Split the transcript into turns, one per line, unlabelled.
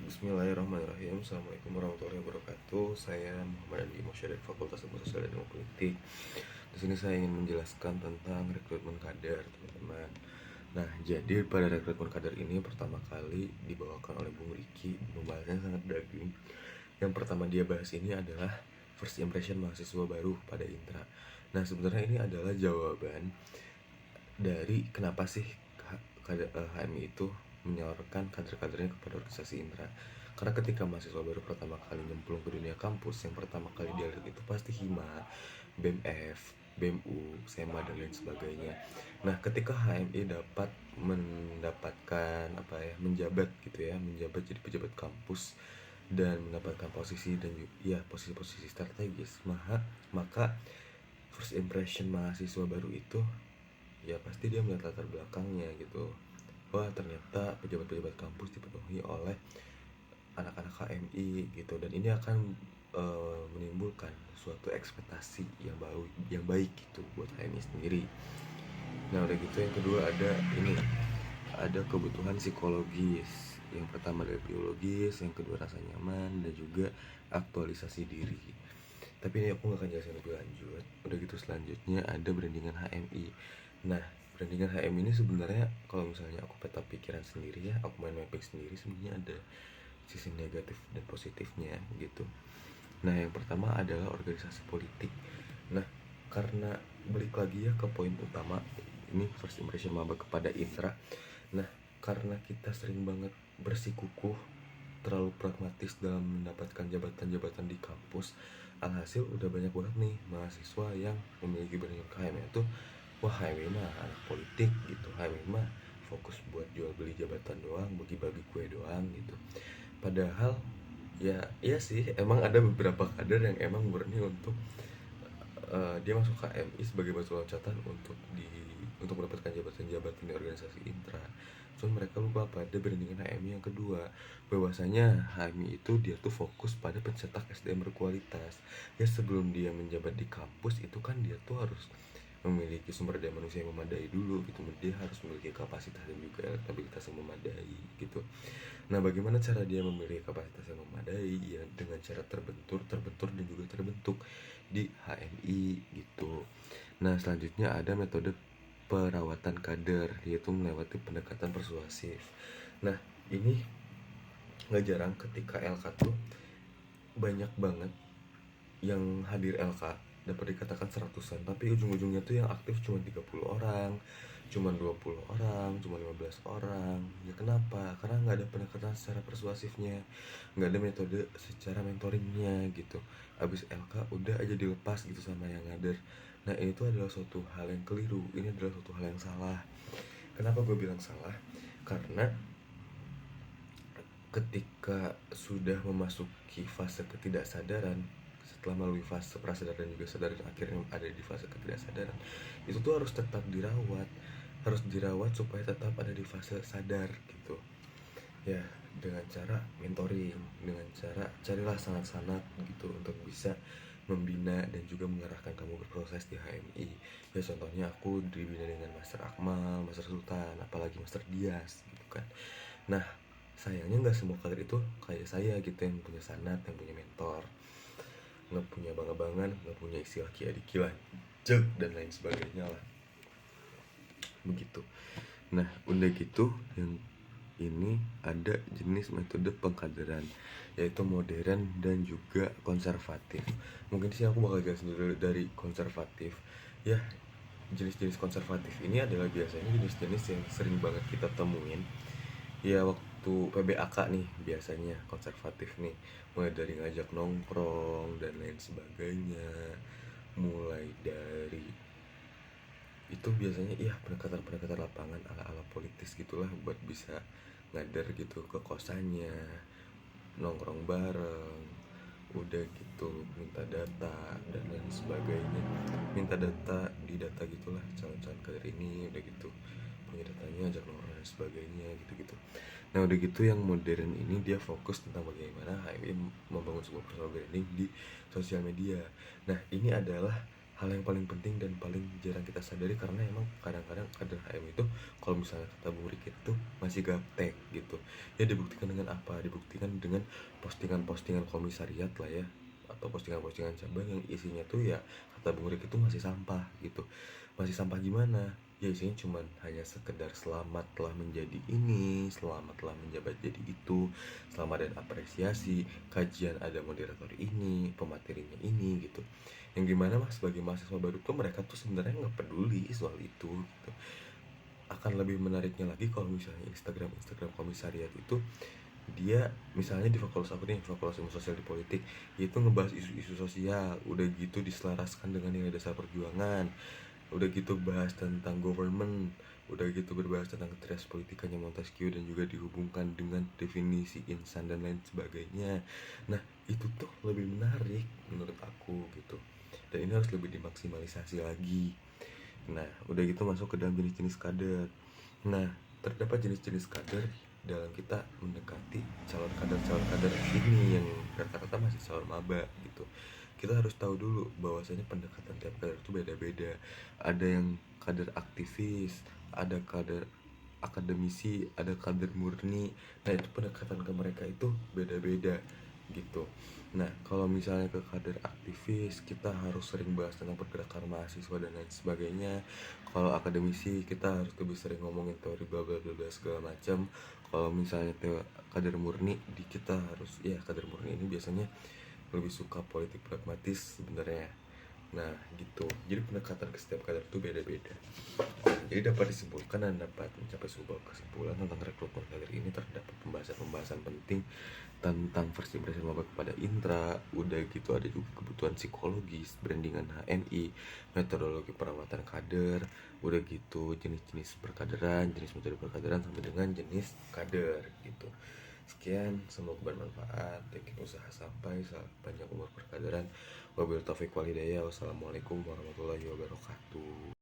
Bismillahirrahmanirrahim. Assalamualaikum warahmatullahi wabarakatuh. Saya Muhammad Andi Mosya dari Fakultas Ilmu Sosial dan Ilmu Politik. Di sini saya ingin menjelaskan tentang rekrutmen kader, teman-teman. Nah, jadi pada rekrutmen kader ini pertama kali dibawakan oleh Bung Riki, pembahasannya sangat daging. Yang pertama dia bahas ini adalah first impression mahasiswa baru pada Intra. Nah, sebenarnya ini adalah jawaban dari kenapa sih HMI itu menyawarkan kader-kadernya kepada organisasi Intra. Karena ketika mahasiswa baru pertama kali nyemplung ke dunia kampus, yang pertama kali dia lihat itu pasti Hima, BEMF, BEMU, SEMA dan lain sebagainya. Nah, ketika HMI dapat mendapatkan menjabat gitu ya, menjabat jadi pejabat kampus dan mendapatkan posisi dan ya posisi-posisi strategis, maka first impression mahasiswa baru itu ya pasti dia melihat latar belakangnya gitu. Wah, ternyata pejabat-pejabat kampus dipenuhi oleh anak-anak HMI gitu, dan ini akan menimbulkan suatu ekspektasi yang baik gitu buat HMI sendiri. Nah, udah gitu yang kedua ada kebutuhan psikologis. Yang pertama dari biologis, yang kedua rasa nyaman, dan juga aktualisasi diri. Tapi ini aku gak akan jelasin lebih lanjut. Udah gitu selanjutnya ada brandingan HMI. Nah, brandingan HMI ini sebenarnya kalau misalnya aku peta pikiran sendiri ya, aku main mapping sendiri, sebenarnya ada sisi negatif dan positifnya gitu. Nah, yang pertama adalah organisasi politik. Nah, karena balik lagi ya ke poin utama, ini first impression maba kepada Intra. Nah, karena kita sering banget bersikukuh, terlalu pragmatis dalam mendapatkan jabatan-jabatan di kampus, alhasil udah banyak banget nih mahasiswa yang memiliki branding HMI itu, wah HMI mah anak politik gitu, HMI mah fokus buat jual beli jabatan doang, bagi-bagi kue doang gitu. Padahal ya iya sih, emang ada beberapa kader yang emang murni untuk dia masuk KMI sebagai batu loncatan untuk mendapatkan jabatan-jabatan di organisasi Intra. Cuman mereka lupa pada brandingan HMI yang kedua, bahwasanya HMI itu dia tuh fokus pada pencetak SDM berkualitas. Ya sebelum dia menjabat di kampus itu kan dia tuh harus memiliki sumber daya manusia yang memadai dulu gitu. Dia harus memiliki kapasitas dan juga elektabilitas yang memadai gitu. Nah, bagaimana cara dia memiliki kapasitas yang memadai? Ya dengan cara terbentur dan juga terbentuk di HMI gitu. Nah, selanjutnya ada metode perawatan kader, yaitu melewati pendekatan persuasif. Nah, ini gak jarang ketika LK tuh banyak banget yang hadir LK, dapat dikatakan seratusan, tapi ujung-ujungnya tuh yang aktif cuma 30 orang, cuma 20 orang, cuma 15 orang. Ya kenapa? Karena nggak ada pendekatan secara persuasifnya, nggak ada metode secara mentoringnya gitu. Abis LK udah aja dilepas gitu sama yang ngader. Nah, ini tuh adalah suatu hal yang keliru, ini adalah suatu hal yang salah. Kenapa gue bilang salah? Karena ketika sudah memasuki fase ketidaksadaran, setelah melalui fase prasadar dan juga sadar, dan akhirnya ada di fase ketidaksadaran, itu tuh harus tetap dirawat supaya tetap ada di fase sadar gitu ya, dengan cara mentoring, dengan cara carilah sanat-sanat gitu untuk bisa membina dan juga mengarahkan kamu berproses di HMI. Ya contohnya aku dibina dengan Master Akmal, Master Sultan, apalagi Master Dias gitu kan. Nah, sayangnya nggak semua kader itu kayak saya gitu, yang punya sanat, yang punya mentor, nggak punya bang-abangan, nggak punya istilah ki adikilah jek dan lain sebagainya lah begitu. Nah, udah gitu yang ini ada jenis metode pengkaderan, yaitu modern dan juga konservatif. Mungkin sih aku bakal jelasin dulu dari konservatif ya. Jenis-jenis konservatif ini adalah biasanya jenis-jenis yang sering banget kita temuin ya waktu PBAK nih, biasanya konservatif nih, mulai dari ngajak nongkrong dan lain sebagainya, mulai dari itu biasanya ya pendekatan lapangan ala-ala politis gitulah, buat bisa ngader gitu ke kosannya, nongkrong bareng, udah gitu minta data dan lain sebagainya, minta data di data gitulah, calon-calon kader ini udah gitu punya datanya, ajak nongkrong dan sebagainya gitu-gitu. Nah, udah gitu yang modern ini dia fokus tentang bagaimana HMI membangun sebuah personal branding di sosial media. Nah, ini adalah hal yang paling penting dan paling jarang kita sadari, karena emang kadang-kadang kader HM itu kalau misalnya kata Bung Riki itu masih gaptek gitu. Ya dibuktikan dengan apa? Dibuktikan dengan postingan-postingan komisariat lah ya, atau postingan-postingan cabang yang isinya tuh ya kata Bung Riki itu masih sampah gitu. Masih sampah gimana? Ya isinya cuman hanya sekedar selamat telah menjadi ini, selamat telah menjabat jadi itu, selamat dan apresiasi, kajian ada moderator ini, pematerinya ini gitu. Yang gimana mas sebagai mahasiswa baru tuh mereka tuh sebenarnya nggak peduli soal itu gitu. Akan lebih menariknya lagi kalau misalnya Instagram komisariat itu dia misalnya di fakultas aku nih, fakultas ilmu sosial di politik, itu ngebahas isu-isu sosial, udah gitu diselaraskan dengan nilai dasar perjuangan, udah gitu bahas tentang government, udah gitu berbahas tentang keteras politikanya Montesquieu dan juga dihubungkan dengan definisi insan dan lain sebagainya. Nah itu tuh lebih menarik menurut aku gitu, dan ini harus lebih dimaksimalisasi lagi. Nah udah gitu masuk ke dalam jenis-jenis kader. Nah terdapat jenis-jenis kader dalam kita mendekati calon kader ini yang rata-rata masih calon maba gitu. Kita harus tahu dulu bahwasanya pendekatan tiap kader itu beda-beda. Ada yang kader aktivis, ada kader akademisi, ada kader murni. Nah itu pendekatan ke mereka itu beda-beda gitu. Nah kalau misalnya ke kader aktivis, kita harus sering bahas tentang pergerakan mahasiswa dan lain sebagainya. Kalau akademisi kita harus lebih sering ngomongin teori bla bla bla bla segala macam. Kalau misalnya kader murni di kita harus ya, kader murni ini biasanya lebih suka politik pragmatis sebenarnya. Nah gitu, jadi pendekatan ke setiap kader itu beda-beda. Jadi dapat disimpulkan dan dapat mencapai sebuah kesimpulan tentang rekrutmen kader ini, terdapat pembahasan-pembahasan penting tentang first impression maba kepada intra, udah gitu ada juga kebutuhan psikologis, brandingan HMI, metodologi perawatan kader, udah gitu jenis-jenis perkaderan, jenis metode perkaderan sampai dengan jenis kader gitu. Sekian, semoga bermanfaat. Bikin usaha sampai panjang umur perkaderan. Wabillahi taufiq walhidayah. Wassalamualaikum warahmatullahi wabarakatuh.